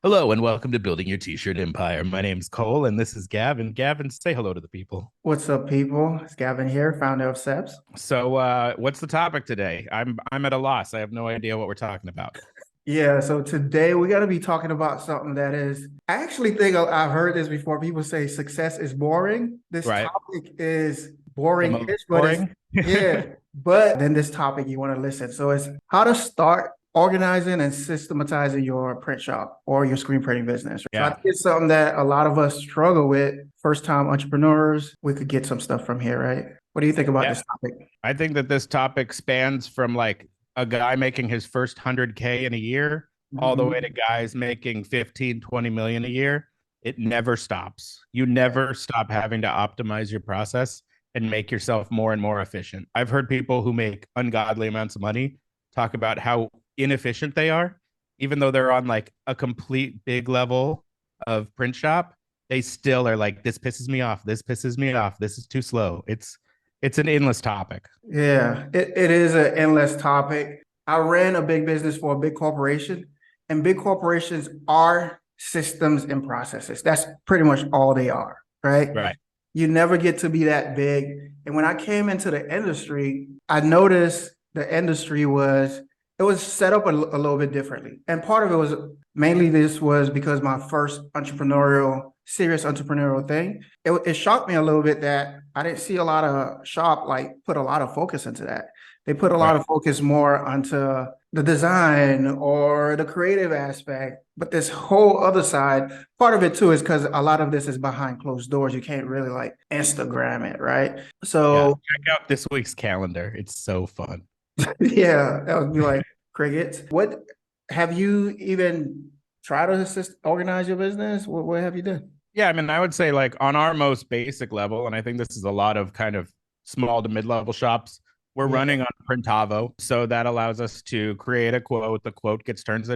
Hello and welcome to Building Your T-Shirt Empire. My name's Cole and this is Gavin. Gavin, say hello to the people. What's up, people? It's Gavin here, founder of SEPs. So, what's the topic today? I'm at a loss. I have no idea what we're talking about. Yeah, so today we're going to be talking about something that is, I actually think I've heard this before. People say success is boring. This Right? topic is The most boring-ish, but it's, boring. yeah, but then this topic you want to listen. So it's how to start organizing and systematizing your print shop or your screen printing business. So I Yeah. think it's something that a lot of us struggle with. First-time entrepreneurs, we could get some stuff from here, right? What do you think about Yeah. this topic? I think that this topic spans from like a guy making his first 100K in a year all the way to Mhm. guys making 15, 20 million a year. It never stops. You never stop having to optimize your process and make yourself more and more efficient. I've heard people who make ungodly amounts of money talk about how inefficient they are, even though they're on like a complete big level of print shop. They still are like, this pisses me off. This pisses me off. This is too slow. It's an endless topic. Yeah, it is an endless topic. I ran a big business for a big corporation, and big corporations are systems and processes. That's pretty much all they are, right? Right. You never get to be that big. And when I came into the industry, I noticed the industry was it was set up a little bit differently. And part of it was mainly this was because my first serious entrepreneurial thing. It shocked me a little bit that I didn't see a lot of shop like put a lot of focus into that. They put a lot Right. of focus more onto the design or the creative aspect. But this whole other side, part of it too is because a lot of this is behind closed doors. You can't really like Instagram it, right? Yeah. So Check out this week's calendar. It's so fun. yeah, that would be like crickets. What have you even tried to organize your business? What have you done? Yeah, I mean, I would say like on our most basic level, and I think this is a lot of kind of small to mid-level shops, we're Yeah. running on Printavo. So that allows us to create a quote. The quote gets turned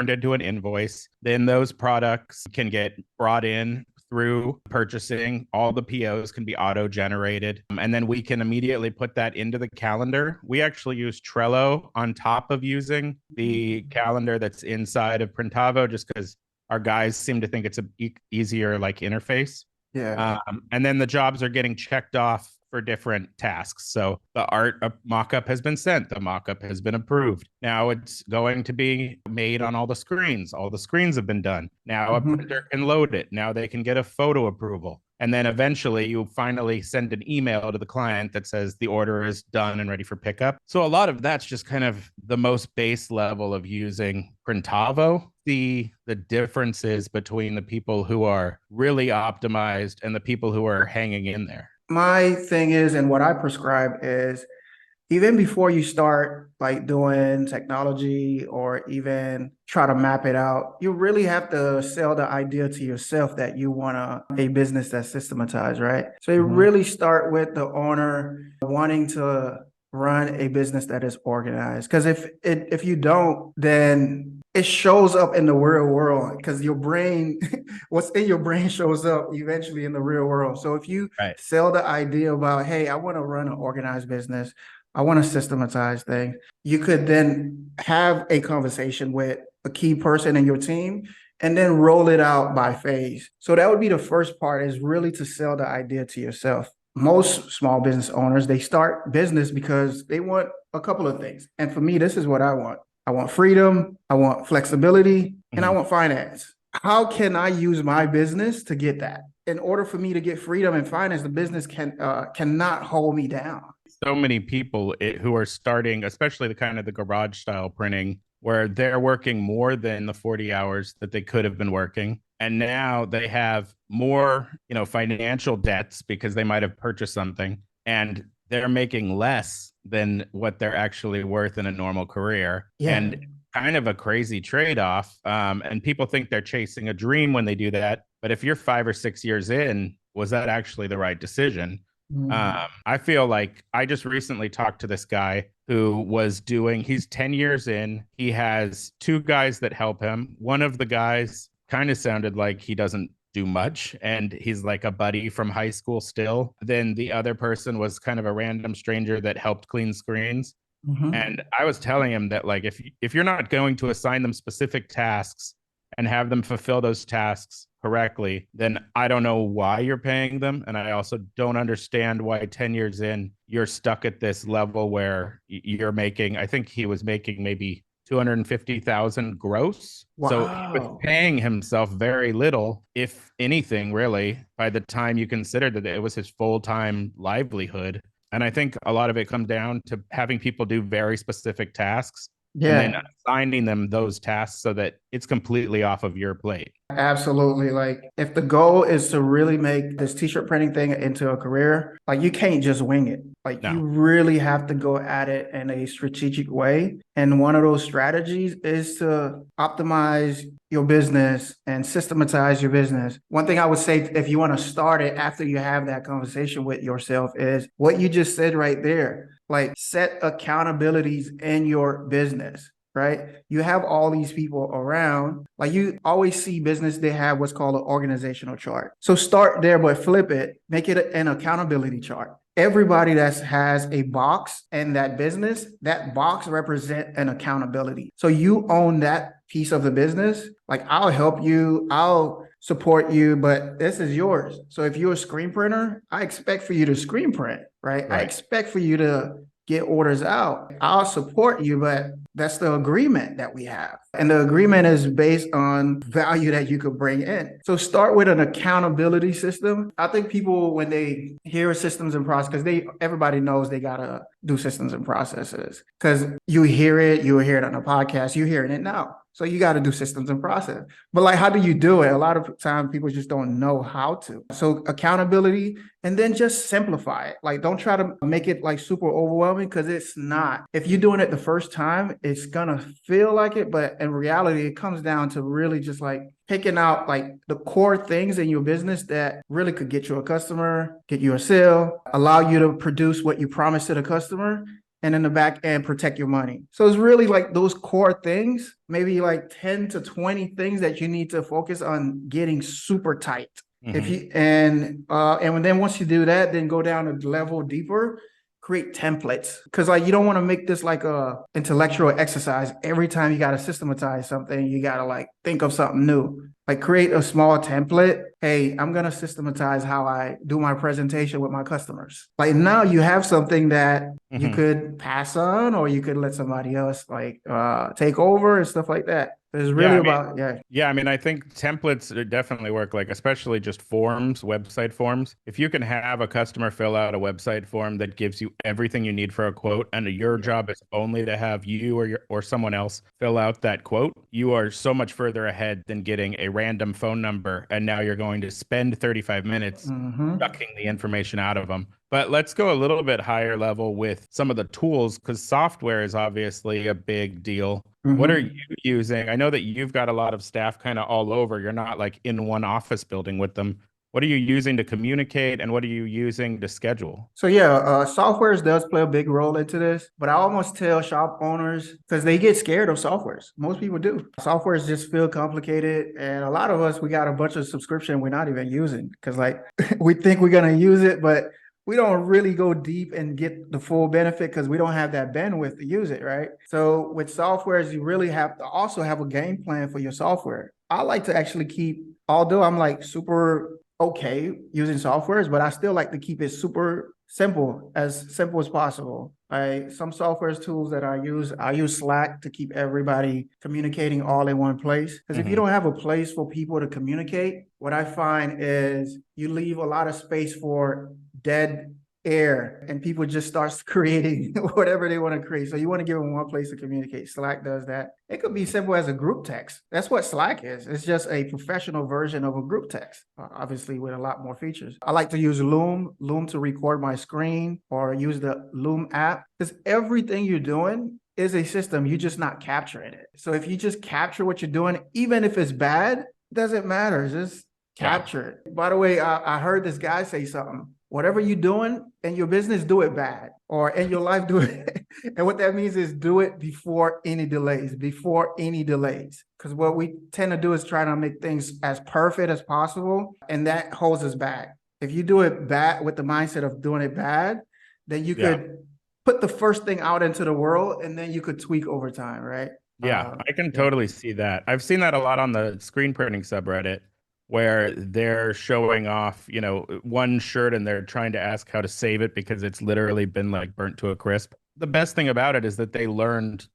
into an invoice. Then those products can get brought in through purchasing. All the POs can be auto-generated. And then we can immediately put that into the calendar. We actually use Trello on top of using the calendar that's inside of Printavo just because our guys seem to think it's a easier like interface. Yeah. And then the jobs are getting checked off for different tasks. So the art mock-up has been sent, the mock-up has been approved. Now it's going to be made on all the screens. All the screens have been done. Now a Mhm. printer can load it. Now they can get a photo approval. And then eventually you finally send an email to the client that says the order is done and ready for pickup. So a lot of that's just kind of the most base level of using Printavo. The differences between the people who are really optimized and the people who are hanging in there. My thing is, and what I prescribe is even before you start like doing technology or even try to map it out, you really have to sell the idea to yourself that you want a business that's systematized, right? So you Mhm. really start with the owner wanting to run a business that is organized. Because if you don't, then it shows up in the real world because your brain, what's in your brain shows up eventually in the real world. So if you Right. sell the idea about, hey, I want to run an organized business, I want to systematize things. You could then have a conversation with a key person in your team and then roll it out by phase. So that would be the first part is really to sell the idea to yourself. Most small business owners, they start business because they want a couple of things. And for me, this is what I want. I want freedom, I want flexibility, and I Mhm. want finance. How can I use my business to get that? In order for me to get freedom and finance, the business cannot hold me down. So many people who are starting, especially the kind of the garage style printing, where they're working more than the 40 hours that they could have been working. And now they have more, financial debts because they might have purchased something and they're making less than what they're actually worth in a normal career. Yeah. And kind of a crazy trade off. And people think they're chasing a dream when they do that. But if you're 5 or 6 years in, was that actually the right decision? Mm. I feel like I just recently talked to this guy who he's 10 years in. He has two guys that help him. One of the guys kind of sounded like he doesn't do much and he's like a buddy from high school still. Then the other person was kind of a random stranger that helped clean screens. Mhm. And I was telling him that like if you're not going to assign them specific tasks and have them fulfill those tasks correctly, then I don't know why you're paying them. And I also don't understand why 10 years in, you're stuck at this level where you're making, I think he was making maybe 250,000 gross. So he was Wow. paying himself very little, if anything, really, by the time you consider that it was his full-time livelihood. And I think a lot of it comes down to having people do very specific tasks and then Yeah. assigning them those tasks so that it's completely off of your plate. Absolutely. Like if the goal is to really make this t-shirt printing thing into a career, like you can't just wing it. Like you No. really have to go at it in a strategic way. And one of those strategies is to optimize your business and systematize your business. One thing I would say if you want to start it after you have that conversation with yourself is what you just said right there. Like set accountabilities in your business, right? You have all these people around. Like you always see business, they have what's called an organizational chart. So start there, but flip it, make it an accountability chart. Everybody that has a box in that business, that box represent an accountability. So you own that piece of the business. Like I'll help you, I'll support you, but this is yours. So if you're a screen printer, I expect for you to screen print, right? I Right. expect for you to get orders out. I'll support you, but that's the agreement that we have. And the agreement is based on value that you could bring in. So start with an accountability system. I think people, when they hear systems and process, because everybody knows they gotta do systems and processes. Because you hear it on a podcast, you're hearing it now. So you got to do systems and process. But like, how do you do it? A lot of times people just don't know how to. So accountability, and then just simplify it. Like, don't try to make it like super overwhelming because it's not. If you're doing it the first time, it's gonna feel like it, but in reality, it comes down to really just like picking out like the core things in your business that really could get you a customer, get you a sale, allow you to produce what you promised to the customer, and in the back end protect your money. So it's really like those core things, maybe like 10 to 20 things that you need to focus on getting super tight. If Mm-hmm. you and then once you do that, then go down a level deeper, create templates. Cause like you don't want to make this like a intellectual exercise. Every time you gotta systematize something, you gotta like think of something new. Like create a small template. Hey, I'm gonna systematize how I do my presentation with my customers. Like now you have something that you Mm-hmm. could pass on or you could let somebody else like take over and stuff like that. It's Yeah, really I mean, about yeah, I mean, I think templates definitely work, like especially just forms, website forms. If you can have a customer fill out a website form that gives you everything you need for a quote, and your yeah. job is only to have you or someone else fill out that quote, you are so much further ahead than getting a random phone number, and now you're going to spend 35 minutes Mm-hmm. sucking the information out of them. But let's go a little bit higher level with some of the tools because software is obviously a big deal. What are you Mm-hmm. using? I know that you've got a lot of staff kind of all over. You're not like in one office building with them. What are you using to communicate and what are you using to schedule? So yeah, softwares does play a big role into this, but I almost tell shop owners because they get scared of softwares. Most people do. Softwares just feel complicated, and a lot of us we got a bunch of subscription we're not even using because like we think we're gonna use it, but we don't really go deep and get the full benefit because we don't have that bandwidth to use it, right? So with softwares, you really have to also have a game plan for your software. I like to actually keep, although I'm like super okay using softwares, but I still like to keep it super simple as possible. Some softwares tools that I use Slack to keep everybody communicating all in one place. Because if you Hmm. don't have a place for people to communicate, what I find is you leave a lot of space for dead air and people just starts creating whatever they want to create. So you want to give them one place to communicate. Slack does that. It could be simple as a group text. That's what Slack is. It's just a professional version of a group text, obviously with a lot more features. I like to use Loom to record my screen or use the Loom app because everything you're doing is a system. You're just not capturing it. So if you just capture what you're doing, even if it's bad, it doesn't matter. Just Yeah. capture it. By the way, I heard this guy say something. Whatever you're doing in your business, do it bad. Or in your life, do it. And what that means is do it before any delays, before any delays. Because what we tend to do is try to make things as perfect as possible. And that holds us back. If you do it bad with the mindset of doing it bad, then you Yeah. could put the first thing out into the world and then you could tweak over time, right? Yeah, I can Yeah. totally see that. I've seen that a lot on the screen printing subreddit where they're showing off, one shirt and they're trying to ask how to save it because it's literally been like burnt to a crisp. The best thing about it is that they learned,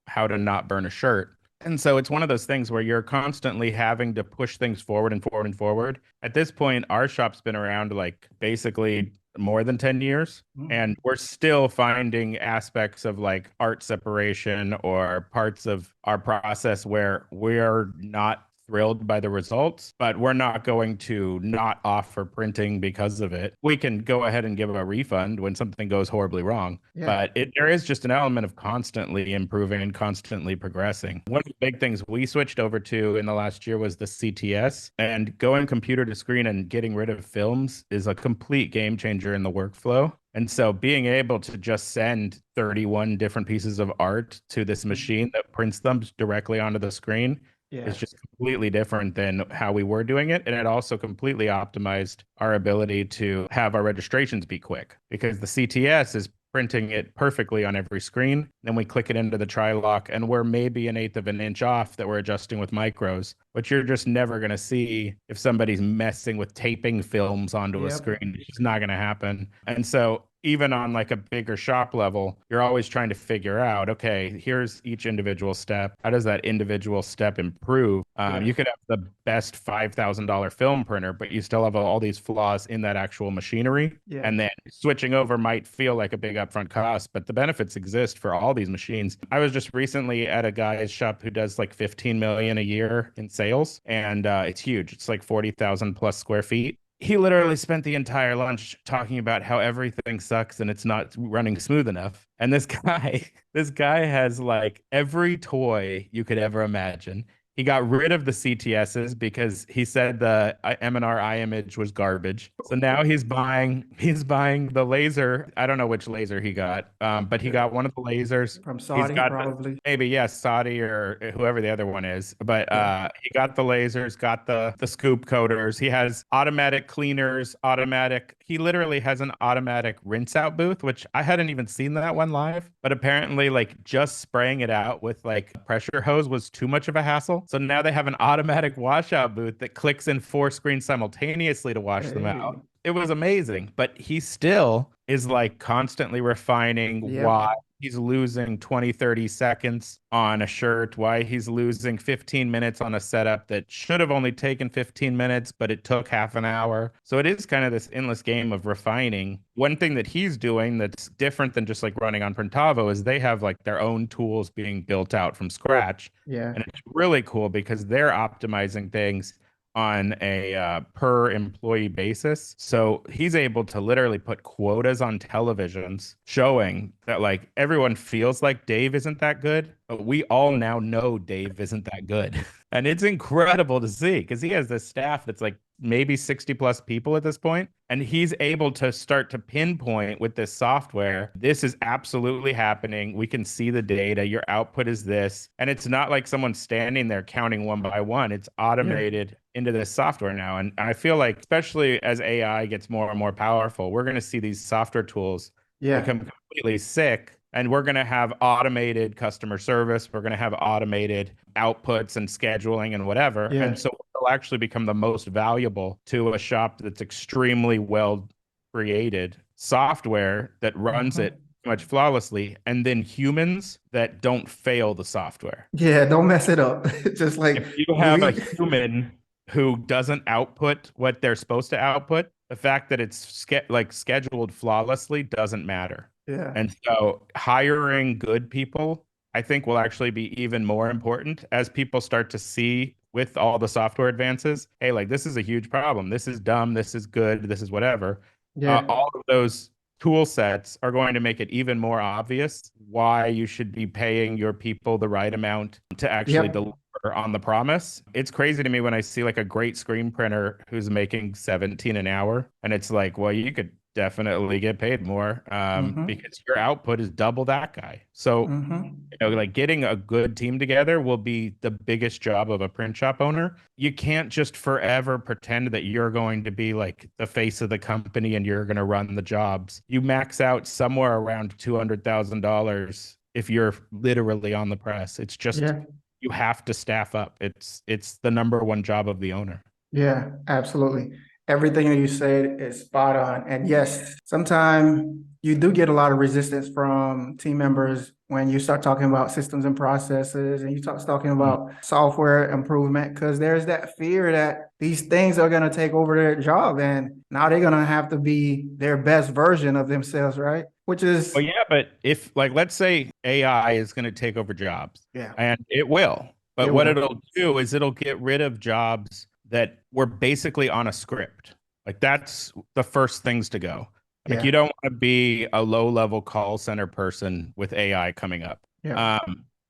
how to not burn a shirt. And so it's one of those things where you're constantly having to push things forward and forward and forward. At this point, our shop's been around like basically more than 10 years. Mm. And we're still finding aspects of like art separation or parts of our process where we're not thrilled by the results, but we're not going to not offer printing because of it. We can go ahead and give a refund when something goes horribly wrong. Yeah. But there is just an element of constantly improving and constantly progressing. One of the big things we switched over to in the last year was the CTS, and going computer to screen and getting rid of films is a complete game changer in the workflow. And so being able to just send 31 different pieces of art to this Mhm. machine that prints them directly onto the screen is Yeah. just completely different than how we were doing it. And it also completely optimized our ability to have our registrations be quick because the CTS is printing it perfectly on every screen. Then we click it into the tri-lock and we're maybe an eighth of an inch off that we're adjusting with micros, but you're just never going to see if somebody's messing with taping films onto a Yep. screen. It's just not going to happen. And so even on like a bigger shop level, you're always trying to figure out, okay, here's each individual step. How does that individual step improve? Yeah. You could have the best $5,000 film printer, but you still have all these flaws in that actual machinery. Yeah. And then switching over might feel like a big upfront cost, but the benefits exist for all these machines. I was just recently at a guy's shop who does like 15 million a year in sales, and it's huge. It's like 40,000 plus square feet. He literally spent the entire lunch talking about how everything sucks and it's not running smooth enough. And this guy, this guy has like every toy you could ever imagine. He got rid of the CTSs because he said the M&R eye image was garbage. So now he's buying the laser. I don't know which laser he got, but he Yeah. got one of the lasers. From He's Saudi, got probably. maybe yes, Saudi or whoever the other one is. But Yeah. he got the lasers, got the scoop coaters. He has automatic cleaners, automatic. He literally has an automatic rinse out booth, which I hadn't even seen that one live. But apparently, like just spraying it out with like pressure hose was too much of a hassle. So now they have an automatic washout booth that clicks in four screens simultaneously to wash them Hey. out. It was amazing, but he still is like constantly refining Yep. why he's losing 20, 30 seconds on a shirt, why he's losing 15 minutes on a setup that should have only taken 15 minutes, but it took half an hour. So it is kind of this endless game of refining. One thing that he's doing that's different than just like running on Printavo is they have like their own tools being built out from scratch. Yeah. And it's really cool because they're optimizing things on a per employee basis. So he's able to literally put quotas on televisions showing that like everyone feels like Dave isn't that good, but we all now know Dave isn't that good. And it's incredible to see because he has this staff that's like maybe 60 plus people at this point, and he's able to start to pinpoint with this software, this is absolutely happening. We can see the data. Your output is this. And it's not like someone standing there counting one by one. It's Yeah. automated into this software now. And I feel like, especially as AI gets more and more powerful, we're going to see these software tools Yeah. become completely sick. And we're going to have automated customer service. We're going to have automated outputs and scheduling and whatever. And Yeah. so it'll actually become the most valuable to a shop that's extremely well created software that runs it Mhm. much flawlessly, and then humans that don't fail the software. Yeah. Don't mess it up. Just like If you have a we. human who doesn't output what they're supposed to output, the fact that it's like scheduled flawlessly doesn't matter. Yeah. And so hiring good people, I think will actually be even more important as people start to see with all the software advances, hey, like this is a huge problem. This is dumb. This is good. This is whatever. Yeah. All of those tool sets are going to make it even more obvious why you should be paying your people the right amount to actually Yep. deliver on the promise. It's crazy to me when I see like a great screen printer who's making 17 an hour and it's like, well, you could definitely get paid more Mm-hmm. because your output is double that guy. So Mm-hmm. like getting a good team together will be the biggest job of a print shop owner. You can't just forever pretend that you're going to be like the face of the company and you're going to run the jobs. You max out somewhere around $200,000 if you're literally on the press. It's just Yeah. you have to staff up. It's the number one job of the owner. Yeah, absolutely. Everything that you said is spot on. And yes, sometimes you do get a lot of resistance from team members when you start talking about systems and processes and you start talking Mm. about software improvement, because there's that fear that these things are going to take over their job and now they're going to have to be their best version of themselves, right? Which Well, is, yeah, but if like let's say AI is going to take over jobs, yeah, and it will, but it what will. it'll do is it'll get rid of jobs that were basically on a script. Like that's the first things to go. Like you Yeah, don't want to be a low-level call center person with AI coming up. yeah,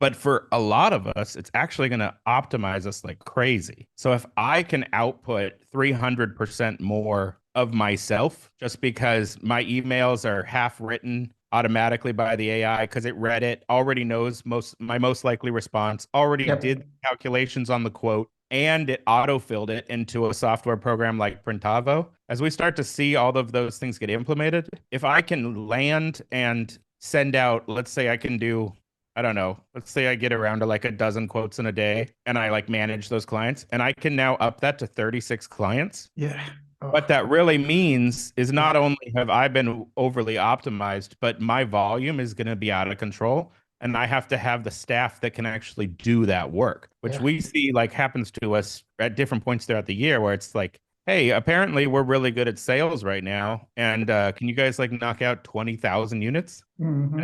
But for a lot of us, it's actually going to optimize us like crazy. So if I can output 300% more of myself just because my emails are half written automatically by the AI because it read it, already knows my most likely response, already yep. did calculations on the quote, and it auto-filled it into a software program like Printavo. As we start to see all of those things get implemented, if I can land and send out, let's say I can do, I don't know, let's say I get around to like a dozen quotes in a day and I like manage those clients and I can now up that to 36 clients. Yeah. Oh, What that really means is not yeah, only have I been overly optimized, but my volume is going to be out of control. And I have to have the staff that can actually do that work, which yeah. we see like happens to us at different points throughout the year where it's like, hey, apparently we're really good at sales right now. And can you guys like knock out 20,000 units? Hmm.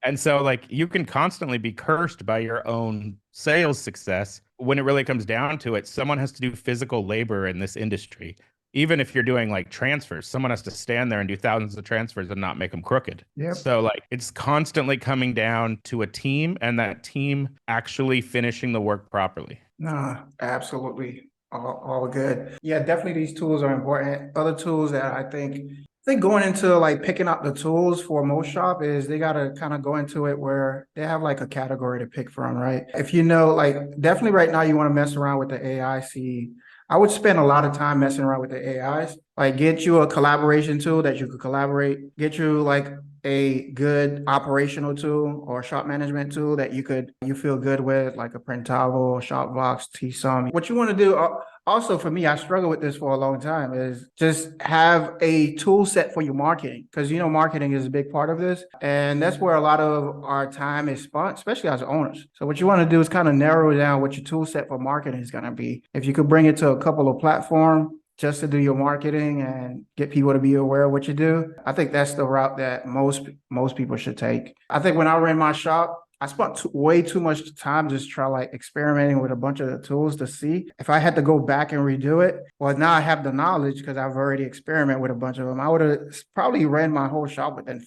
And so, like, you can constantly be cursed by your own sales success. When it really comes down to it, someone has to do physical labor in this industry. Even if you're doing like transfers, someone has to stand there and do thousands of transfers and not make them crooked. Yep. So, like, it's constantly coming down to a team and that team actually finishing the work properly. No, absolutely. All good. Yeah, definitely these tools are important. Other tools that I think going into like picking up the tools for most shop is they gotta kind of go into it where they have like a category to pick from, right? If you know, like definitely right now you want to mess around with the AI. See, I would spend a lot of time messing around with the AIs. Like get you a collaboration tool that you could collaborate, get you like a good operational tool or shop management tool that you feel good with, like a Printavo, Shopbox, Tsum. What you want to do also for me, I struggle with this for a long time, is just have a tool set for your marketing because marketing is a big part of this, and that's where a lot of our time is spent, especially as owners. So what you want to do is kind of narrow down what your tool set for marketing is going to be. If you could bring it to a couple of platforms just to do your marketing and get people to be aware of what you do. I think that's the route that most people should take. I think when I ran my shop, I spent way too much time just try like experimenting with a bunch of the tools to see if I had to go back and redo it. Well, now I have the knowledge because I've already experimented with a bunch of them. I would have probably ran my whole shop within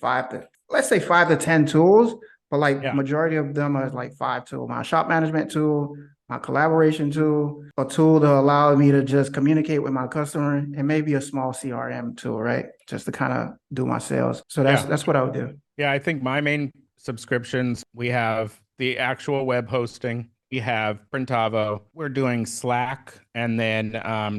let's say 5 to 10 tools, but like Yeah. majority of them are like 5 tools. My shop management tool, my collaboration tool, a tool to allow me to just communicate with my customer, and maybe a small CRM tool, right? Just to kind of do my sales. So that's Yeah. that's what I would do. Yeah. I think my main subscriptions, we have the actual web hosting, we have Printavo, we're doing Slack, and then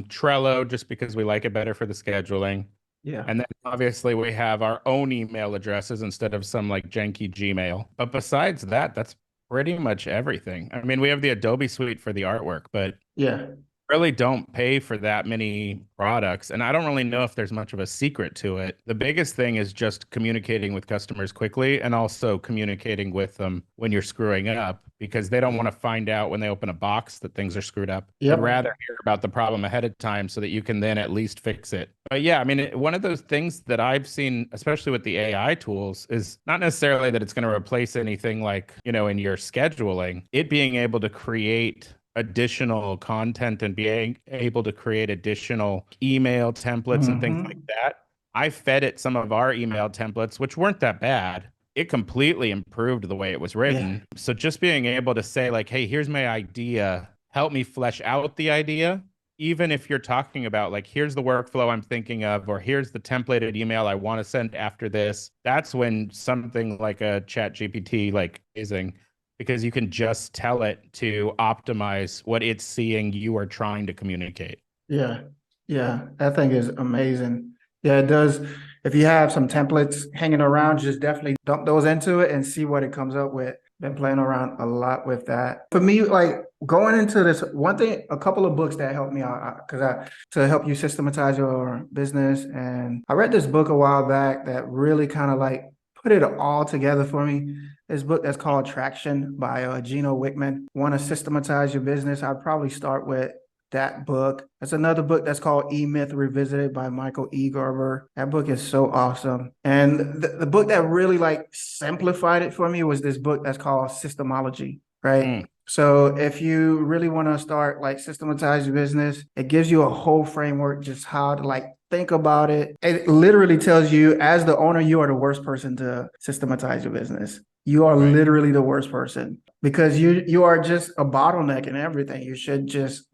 Trello just because we like it better for the scheduling. Yeah. And then obviously we have our own email addresses instead of some like janky Gmail. But besides that, that's pretty much everything. I mean, we have the Adobe suite for the artwork, but Yeah. really don't pay for that many products. And I don't really know if there's much of a secret to it. The biggest thing is just communicating with customers quickly and also communicating with them when you're screwing up because they don't want to find out when they open a box that things are screwed up. They'd Yep. rather hear about the problem ahead of time so that you can then at least fix it. But yeah, I mean, one of those things that I've seen, especially with the AI tools, is not necessarily that it's going to replace anything like, in your scheduling, it being able to create additional content and being able to create additional email templates and things like Hmm. that. I fed it some of our email templates, which weren't that bad. It completely improved the way it was Yeah. written. So just being able to say, like, hey, here's my idea, help me flesh out the idea. Even if you're talking about, like, here's the workflow I'm thinking of, or here's the templated email I want to send after this, that's when something like a chat GPT, like, amazing because you can just tell it to optimize what it's seeing you are trying to communicate. Yeah. Yeah. That thing is amazing. Yeah, it does. If you have some templates hanging around, just definitely dump those into it and see what it comes up with. Been playing around a lot with that. For me, like going into this, one thing, a couple of books that helped me out because to help you systematize your business. And I read this book a while back that really kind of like put it all together for me. This book that's called Traction by Gino Wickman. Want to systematize your business? I'd probably start with that book. That's another book that's called E-Myth Revisited by Michael E. Garber. That book is so awesome. And the book that really like simplified it for me was this book that's called Systemology, right? Mm. So if you really want to start like systematize your business, it gives you a whole framework just how to like think about it. It literally tells you as the owner, you are the worst person to systematize your business. You are Right. literally the worst person because you are just a bottleneck in everything. You should just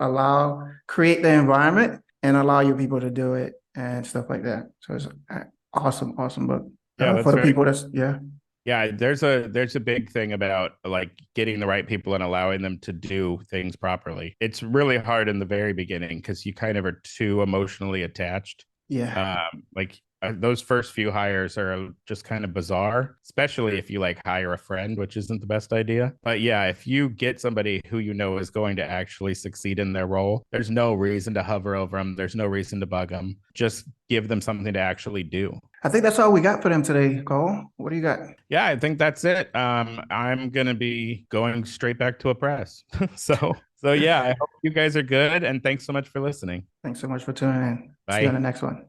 create the environment and allow your people to do it and stuff like that. So it's an awesome, awesome book Yeah, for that's the very people that's yeah. yeah, there's a big thing about like getting the right people and allowing them to do things properly. It's really hard in the very beginning because you kind of are too emotionally attached. Yeah. Like those first few hires are just kind of bizarre, especially if you like hire a friend, which isn't the best idea. But yeah, if you get somebody who you know is going to actually succeed in their role, there's no reason to hover over them. There's no reason to bug them. Just give them something to actually do. I think that's all we got for them today, Cole. What do you got? Yeah, I think that's it. I'm gonna be going straight back to a press. So yeah, I hope you guys are good, and thanks so much for listening. Thanks so much for tuning in. See you on Bye. the next one.